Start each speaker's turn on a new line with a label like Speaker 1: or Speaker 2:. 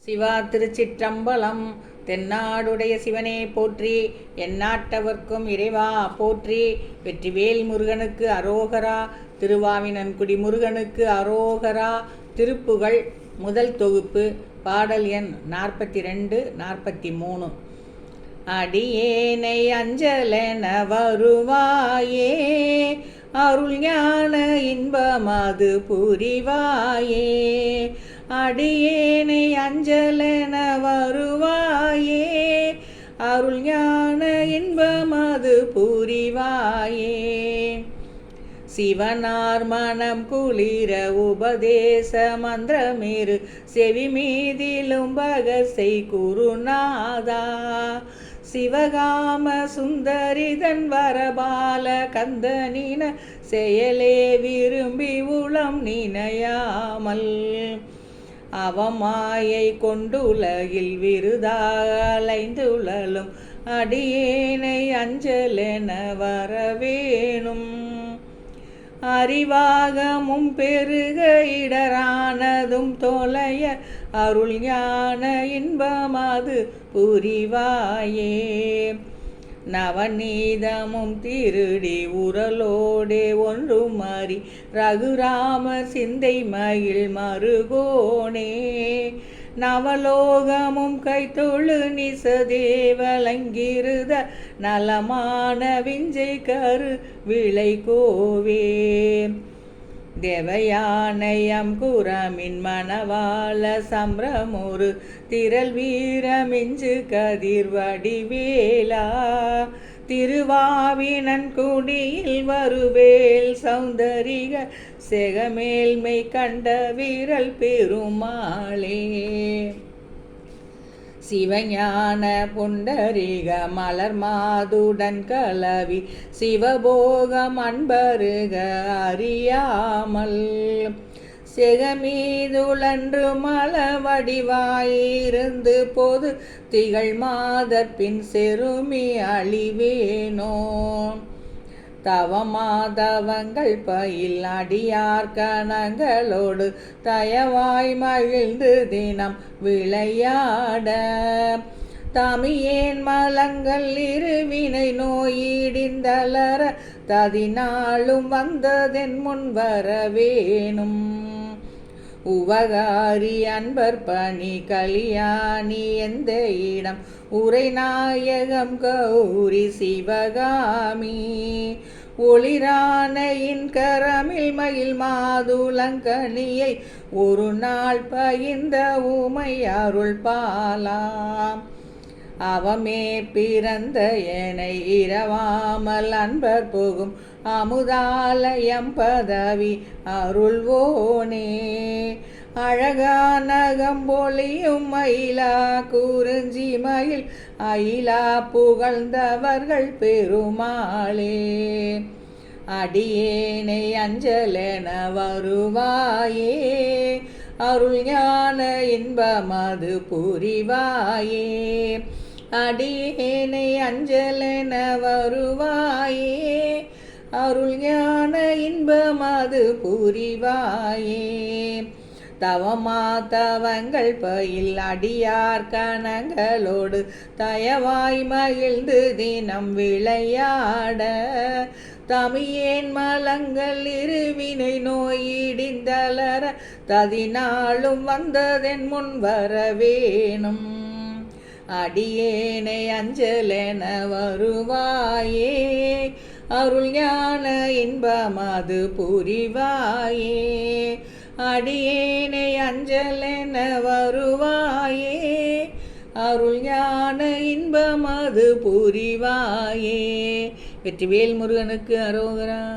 Speaker 1: சிவா திருச்சிற்றம்பலம். தென்னாடுடைய சிவனே போற்றி, எந்நாட்டவர்க்கும் இறைவா போற்றி. வெற்றிவேல் முருகனுக்கு அரோகரா, திருவாவினன்குடி முருகனுக்கு அரோகரா. திருப்புகழ் முதல் தொகுப்பு. பாடல் எண் 42, 43. அடியேனை அஞ்சலென வருவாயே, அருள் ஞான இன்பமது புரிவாயே. அடியேனை அஞ்சலென வருவாயே, அருள் ஞான இன்பமது புரிவாயே. சிவனார் மனம் குளிர உபதேச மந்திரமேறு செவி மீதிலும் பகசை குருநாதா. சிவகாம சுந்தரிதன் வரபால கந்தனின செயலே விரும்பி உளம் நினையாமல், அவமாயை கொண்டுலகில் விருதாலைந்துழலும் அடியேனை அஞ்சலென வரவேணும். அறிவாகமும் பெருக இடரானதும் தொலைய அருள் ஞான இன்பமது புரிவாயே. நவநீதமும் திருடி உரலோடே ஒன்றும் மாறி ரகுராமர் சிந்தை மகிழ் மருகோனே. நவலோகமும் கைத்தொழு நிசதேவலங்கிருத நலமான விஞ்சை கரு விளை கோவே. தேவயானையம் குரமின் மணவாள சம்பிரமொரு திரள் வீரமிஞ்சு கதிர் வடிவேலா. திருவாவினன் குடியில் வருவேல் சௌந்தரிக செகமேல்மை கண்ட வீரல் பெருமாளே. சிவஞான புண்டரிக மலர் மாதுடன் கலவி சிவபோகம் அன்பருக அறியாமல், செகமீதுழன்று மல வடிவாயிருந்து பொது திகழ் மாதர் பின் செருமி அழிவேனோ. தவமாதவங்கள் பயில் அடியார் கணங்களோடு தயவாய் மகிழ்ந்து தினம் விளையாட, தமியேன் மலங்கள் இருவினை நோயிடிந்தலர ததினாலும் வந்ததென் முன் வரவேணும். உவகாரி அன்பர் பணி கலியாணி எந்த இடம் உரை நாயகம் கௌரி சிவகாமி. ஒளிரானையின் கரமில் மயில் மாதுளங்கனியை ஒரு நாள் பயின்ற உமை அருள் பாலாம். அவமே பிறந்த எனை இரவாமல் அன்பர் போகும் அமுதாலயம் பதவி அருள்வோனே. அழகானகம்பொழியும் மயிலா குறிஞ்சி மயில் அயிலா புகழ்ந்தவர்கள் பெருமாளே. அடியேனை அஞ்சலென வருவாயே, அருள் ஞான இன்பமது புரிவாயே. அடியேனை அஞ்சலென வருவாயே, அருள் ஞான இன்பமது புரிவாயே. தவமாதவங்கள் பயில் அடியார் கணங்களோடு தயவாய் மகிழ்ந்து தினம் விளையாட, தமியேன் மலங்கள் இருவினை நோயிடிந்தலர ததினாலும் வந்ததென் முன் வரவேணும். அடியேனை அஞ்சலென வருவாயே, அருள் ஞான இன்பமது புரிவாயே. அடியேனை அஞ்சலென வருவாயே, அருள் ஞான இன்பமது புரிவாயே. வெற்றிவேல் முருகனுக்கு அரோகரா.